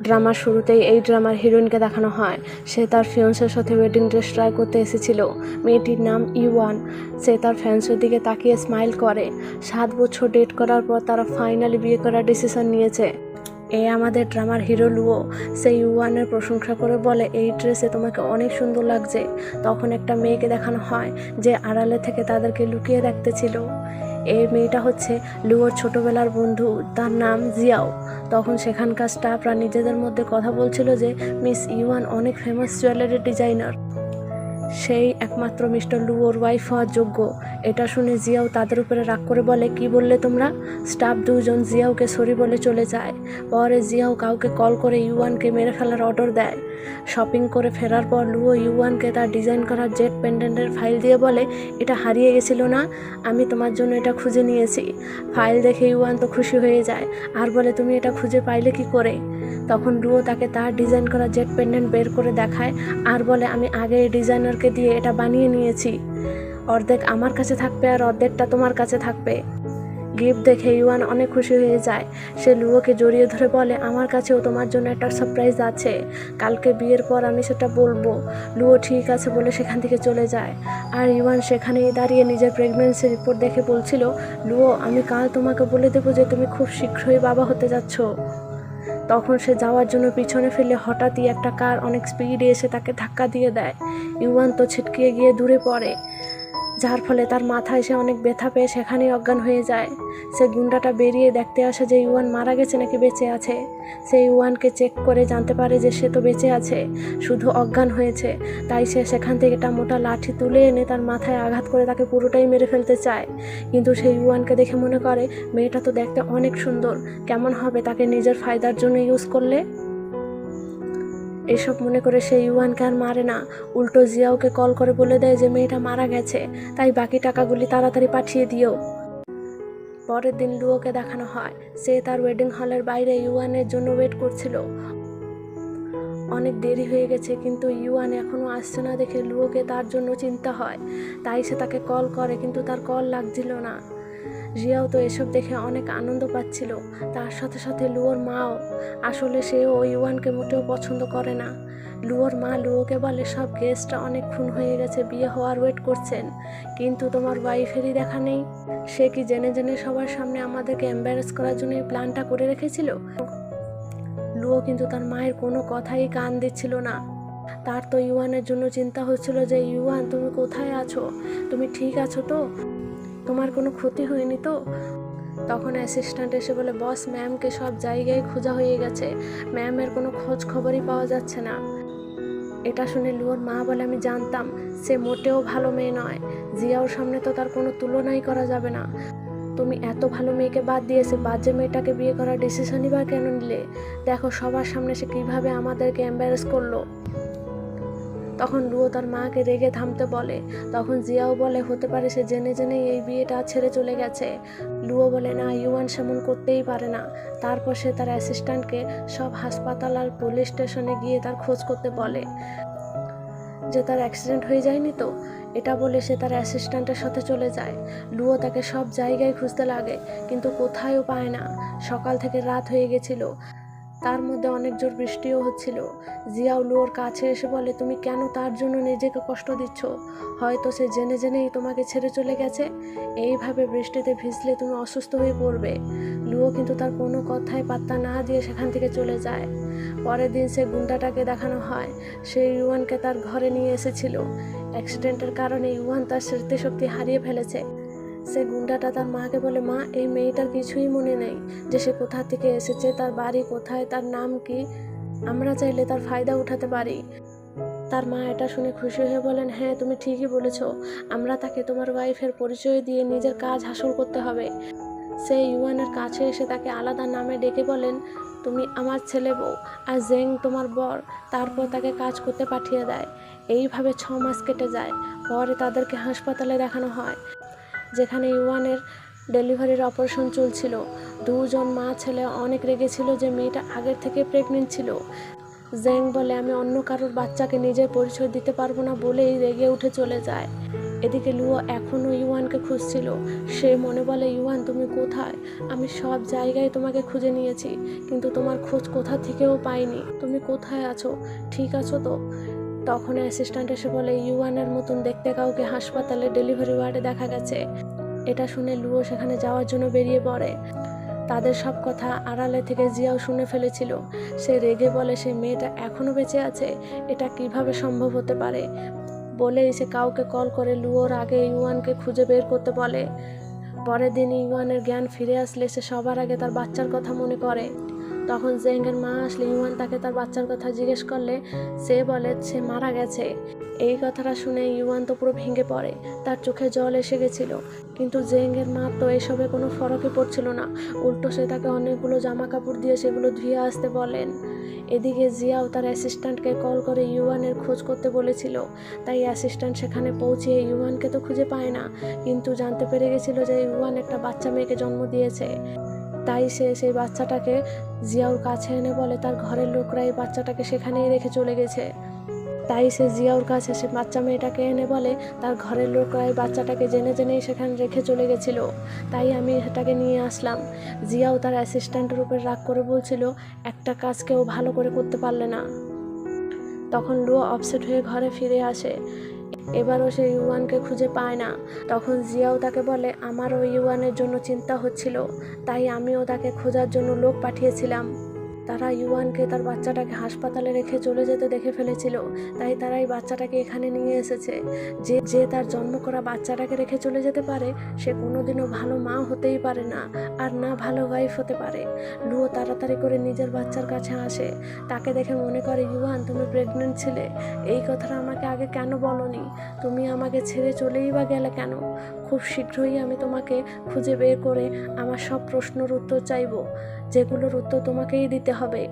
ড্রামার শুরুতেই এই ড্রামার হিরোইনকে দেখানো হয়। সে তার ফিয়ন্সের সাথে ওয়েডিং ড্রেস ট্রাই করতে এসেছিল। মেয়েটির নাম ইওয়ান। সে তার ফ্যান্সের দিকে তাকিয়ে স্মাইল করে। 7 বছর ডেট করার পর তারা ফাইনালি বিয়ে করার ডিসিশন নিয়েছে। আমাদের ড্রামার হিরো লুও। সে ইউয়ানের প্রশংসা করে বলে, এই ড্রেসে তোমাকে অনেক সুন্দর লাগছে। তখন একটা মেয়েকে দেখানো হয় যে আড়ালে থেকে তাদেরকে লুকিয়ে রাখতেছিল। এই মেয়েটা হচ্ছে লুওর ছোটবেলার বন্ধু, তার নাম জিয়াও। তখন সেখানকার স্টাফরা নিজেদের মধ্যে কথা বলছিল যে মিস ইউয়ান অনেক ফেমাস জুয়েলারি ডিজাইনার, সেই একমাত্র মিস্টার লুওর ওয়াইফ হওয়ার যোগ্য। এটা শুনে জিয়াও তাদের উপরে রাগ করে বলে, কি বললে তোমরা? স্টাফ দুজন জিয়াওকে সরি বলে চলে যায়। পরে জিয়াও কাউকে কল করে ইউয়ানকে মেরে ফেলার অর্ডার দেয়। শপিং করে ফেরার পর লুও ইউয়ানকে তার ডিজাইন করা জেট পেন্ডেন্টের ফাইল দিয়ে বলে, এটা হারিয়ে গেছিল না, আমি তোমার জন্য এটা খুঁজে নিয়েছি। ফাইল দেখে ইউয়ান তো খুশি হয়ে যায় আর বলে, তুমি এটা খুঁজে পাইলে কি করে? তখন লুও তাকে তার ডিজাইন করা জেট পেন্ডেন্ট বের করে দেখায় আর বলে, আমি আগে এই ডিজাইনারকে দিয়ে এটা বানিয়ে নিয়েছি। অর্ধেক আমার কাছে থাকবে আর অর্ধেকটা তোমার কাছে থাকবে। গিফট দেখে ইউয়ান অনেক খুশি হয়ে যায়। সে লুওকে জড়িয়ে ধরে বলে, আমার কাছেও তোমার জন্য একটা সারপ্রাইজ আছে, কালকে বিয়ের পর আমি সেটা বলবো। লুও ঠিক আছে বলে সেখান থেকে চলে যায়। আর ইউয়ান সেখানেই দাঁড়িয়ে নিজের প্রেগন্যান্সি রিপোর্ট দেখে বলছিল, লুও, আমি কাল তোমাকে বলে দেবো যে তুমি খুব শীঘ্রই বাবা হতে যাচ্ছ। তখন সে যাওয়ার জন্য পিছনে ফেলে হঠাৎই একটা কার অনেক স্পিডে এসে তাকে ধাক্কা দিয়ে দেয়। ইউয়ান তো ছিটকে গিয়ে দূরে পড়ে, যার ফলে তার মাথায় সে অনেক ব্যথা পেয়ে সেখানেই অজ্ঞান হয়ে যায়। সে গুন্ডাটা বেরিয়ে দেখতে আসে যে ইউয়ান মারা গেছে নাকি বেঁচে আছে। সে ইউয়ানকে চেক করে জানতে পারে যে সে তো বেঁচে আছে, শুধু অজ্ঞান হয়েছে। তাই সে সেখান থেকে একটা মোটা লাঠি তুলে এনে তার মাথায় আঘাত করে তাকে পুরোটাই মেরে ফেলতে চায়। কিন্তু সে ইউয়ানকে দেখে মনে করে, মেয়েটা তো দেখতে অনেক সুন্দর, কেমন হবে তাকে নিজের ফায়দার জন্য ইউজ করলে। এসব মনে করে সে ইউয়ানকে আর মারে না, উল্টো জিয়াওকে কল করে বলে দেয় যে মেয়েটা মারা গেছে, তাই বাকি টাকাগুলি তাড়াতাড়ি পাঠিয়ে দিও। পরের দিন লুওকে দেখানো হয় সে তার ওয়েডিং হলের বাইরে ইউয়ানের জন্য ওয়েট করছিল। অনেক দেরি হয়ে গেছে কিন্তু ইউয়ান এখনও আসছে না দেখে লুওকে তার জন্য চিন্তা হয়। তাই সে তাকে কল করে কিন্তু তার কল লাগছিল না। জিয়াও তো এসব দেখে অনেক আনন্দ পাচ্ছিল, তার সাথে সাথে লুওর মাও। আসলে সেও ইউয়ানকে মোটেও পছন্দ করে না। লুওর মা লুওকে বলে, সব গেস্টরা অনেকক্ষণ হয়ে গেছে বিয়ে হওয়ার ওয়েট করছেন, কিন্তু তোমার ওয়াইফেরই দেখা নেই। সে কি জেনে জেনে সবার সামনে আমাদেরকে এম্বারেস করার জন্য এই প্ল্যানটা করে রেখেছিল? লুও কিন্তু তার মায়ের কোনো কথাই কান দিচ্ছিল না। তার তো ইউয়ানের জন্য চিন্তা হচ্ছিল যে ইউয়ান, তুমি কোথায় আছো, তুমি ঠিক আছো তো, তোমার কোনো ক্ষতি হয়নি তো? তখন অ্যাসিস্ট্যান্ট এসে বলে, বস, ম্যামকে সব জায়গায় খোঁজা হয়ে গেছে, ম্যামের কোনো খোঁজ খবরই পাওয়া যাচ্ছে না। এটা শুনে লুওর মা বলে, আমি জানতাম সে মোটেও ভালো মেয়ে নয়, জিয়াওর সামনে তো তার কোনো তুলনাই করা যাবে না। তুমি এত ভালো মেয়েকে বাদ দিয়েছে বাজে মেয়েটাকে বিয়ে করার ডিসিশনই বা কেন নিলে? দেখো সবার সামনে সে কীভাবে আমাদেরকে এম্বারেস করলো। তখন লুও তার মাকে রেগে থামতে বলে। তখন জিয়াও বলে, হতে পারে সে জেনে জেনেই এই বিয়েটা ছেড়ে চলে গেছে। লুও বলে, না, ইউয়ান সেমন করতেই পারে না। তারপর সে তার অ্যাসিস্ট্যান্টকে সব হাসপাতাল আর পুলিশ স্টেশনে গিয়ে তার খোঁজ করতে বলে যে তার অ্যাক্সিডেন্ট হয়ে যায়নি তো। এটা বলে সে তার অ্যাসিস্ট্যান্টের সাথে চলে যায়। লুও তাকে সব জায়গায় খুঁজতে লাগে কিন্তু কোথায়ও পায় না। সকাল থেকে রাত হয়ে গেছিল, তার মধ্যে অনেক জোর বৃষ্টিও হচ্ছিল। জিয়াও লুওর কাছে এসে বলে, তুমি কেন তার জন্য নিজেকে কষ্ট দিচ্ছ? হয়তো সে জেনে জেনেই তোমাকে ছেড়ে চলে গেছে। এইভাবে বৃষ্টিতে ভিজলে তুমি অসুস্থ হয়ে পড়বে। লুও কিন্তু তার কোনো কথায় পাত্তা না দিয়ে সেখান থেকে চলে যায়। পরের দিন সে গুন্ডাটাকে দেখানো হয় সে ইউয়ানকে তার ঘরে নিয়ে এসেছিল। অ্যাক্সিডেন্টের কারণে ইউয়ান তার স্মৃতিশক্তি হারিয়ে ফেলেছে। সে গুন্ডাটা তার মাকে বলে, মা, এই মেয়েটার কিছুই মনে নেই যে সে কোথা থেকে এসেছে, তার বাড়ি কোথায়, তার নাম কি, আমরা চাইলে তার ফায়দা উঠাতে পারি। তার মা এটা শুনে খুশি হয়ে বলেন, হ্যাঁ, তুমি ঠিকই বলেছ, আমরা তাকে তোমার ওয়াইফের পরিচয় দিয়ে নিজের কাজ হাসিল করতে হবে। সে ইউয়ানের কাছে এসে তাকে আলাদা নামে ডেকে বলেন, তুমি আমার ছেলে বউ আর জেং তোমার বর। তারপর তাকে কাজ করতে পাঠিয়ে দেয়। এইভাবে 6 মাস কেটে যায়। পরে তাদেরকে হাসপাতালে দেখানো হয় যেখানে ইউয়ানের ডেলিভারির অপারেশন চলছিল। দুজন মা ছেলে অনেক রেগেছিল যে মেয়েটা আগের থেকে প্রেগনেন্ট ছিল। জেং বলে, আমি অন্য কারোর বাচ্চাকে নিজের পরিচয় দিতে পারবো না বলেই রেগে উঠে চলে যায়। এদিকে লুয়ো এখনও ইউয়ানকে খুঁজছিল। সে মনে বলে, ইউয়ান তুমি কোথায়? আমি সব জায়গায় তোমাকে খুঁজে নিয়েছি, কিন্তু তোমার খোঁজ কোথা থেকেও পাইনি। তুমি কোথায় আছো? ঠিক আছো তো? তখন অ্যাসিস্ট্যান্ট এসে বলে, ইউয়ানের মতন দেখতে কাউকে হাসপাতালে ডেলিভারি ওয়ার্ডে দেখা গেছে। এটা শুনে লুয়ো সেখানে যাওয়ার জন্য বেরিয়ে পড়ে। তাদের সব কথা আড়ালে থেকে জিয়াও শুনে ফেলেছিল। সে রেগে বলে, সে মেয়েটা এখনও বেঁচে আছে, এটা কিভাবে সম্ভব হতে পারে? বলেই সে কাউকে কল করে লুয়োর আগে ইউয়ানকে খুঁজে বের করতে বলে। পরের দিন ইউয়ানের জ্ঞান ফিরে আসলে সে সবার আগে তার বাচ্চার কথা মনে করে। তখন জেংয়ের মা আসলে ইউয়ান তাকে তার বাচ্চার কথা জিজ্ঞেস করলে সে বলে সে মারা গেছে। এই কথাটা শুনে ইউয়ান তো পুরো ভেঙে পড়ে, তার চোখে জল এসে গেছিল। কিন্তু জেংয়ের মা তো এসবে কোনো ফরকই পড়ছিল না, উল্টো সে তাকে অনেকগুলো জামা কাপড় দিয়ে সেগুলো ধুয়ে আসতে বলেন। এদিকে জিয়াও তার অ্যাসিস্ট্যান্টকে কল করে ইউয়ানের খোঁজ করতে বলেছিল। তাই অ্যাসিস্ট্যান্ট সেখানে পৌঁছে ইউয়ানকে তো খুঁজে পায় না, কিন্তু জানতে পেরে গেছিল যে ইউয়ান একটা বাচ্চা মেয়েকে জন্ম দিয়েছে। তাই সে সেই বাচ্চাটাকে জিয়াউর কাছে এনে বলে তার ঘরের লোকরা এই বাচ্চাটাকে সেখানেই রেখে চলে গেছে। তাই সে জিয়াউর কাছে সে বাচ্চা মেয়েটাকে এনে বলে তার ঘরের লোকরা এই বাচ্চাটাকে জেনে জেনেই সেখানে রেখে চলে গেছিল, তাই আমি সেটাকে নিয়ে আসলাম। জিয়াও তার অ্যাসিস্ট্যান্টের উপর রাগ করে বলছিল, একটা কাজ কেউ ভালো করে করতে পারলে না। তখন লুয়ো আপসেট হয়ে ঘরে ফিরে আসে। এবারও সে ইউয়ানকে খুঁজে পায় না। তখন জিয়াও তাকে বলে, আমারও ইউয়ানের জন্য চিন্তা হচ্ছিল, তাই আমিও তাকে খোঁজার জন্য লোক পাঠিয়েছিলাম। তারা ইউয়ানকে তার বাচ্চাটাকে হাসপাতালে রেখে চলে যেতে দেখে ফেলেছিল, তাই তারা এই বাচ্চাটাকে এখানে নিয়ে এসেছে। যে তার জন্ম করা বাচ্চাটাকে রেখে চলে যেতে পারে, সে কোনোদিনও ভালো মা হতেই পারে না, আর না ভালো ওয়াইফ হতে পারে। লুয়ো তাড়াতাড়ি করে নিজের বাচ্চার কাছে আসে। তাকে দেখে মনে করে, ইউয়ান তুমি প্রেগনেন্ট ছিলে, এই কথাটা আমাকে আগে কেন বলনি? তুমি আমাকে ছেড়ে চলেই বা গেলে কেন? খুব শীঘ্রই আমি তোমাকে খুঁজে বের করে আমার সব প্রশ্নের উত্তর চাইবো, যেগুলোর উত্তর তোমাকেই দিতে হবে।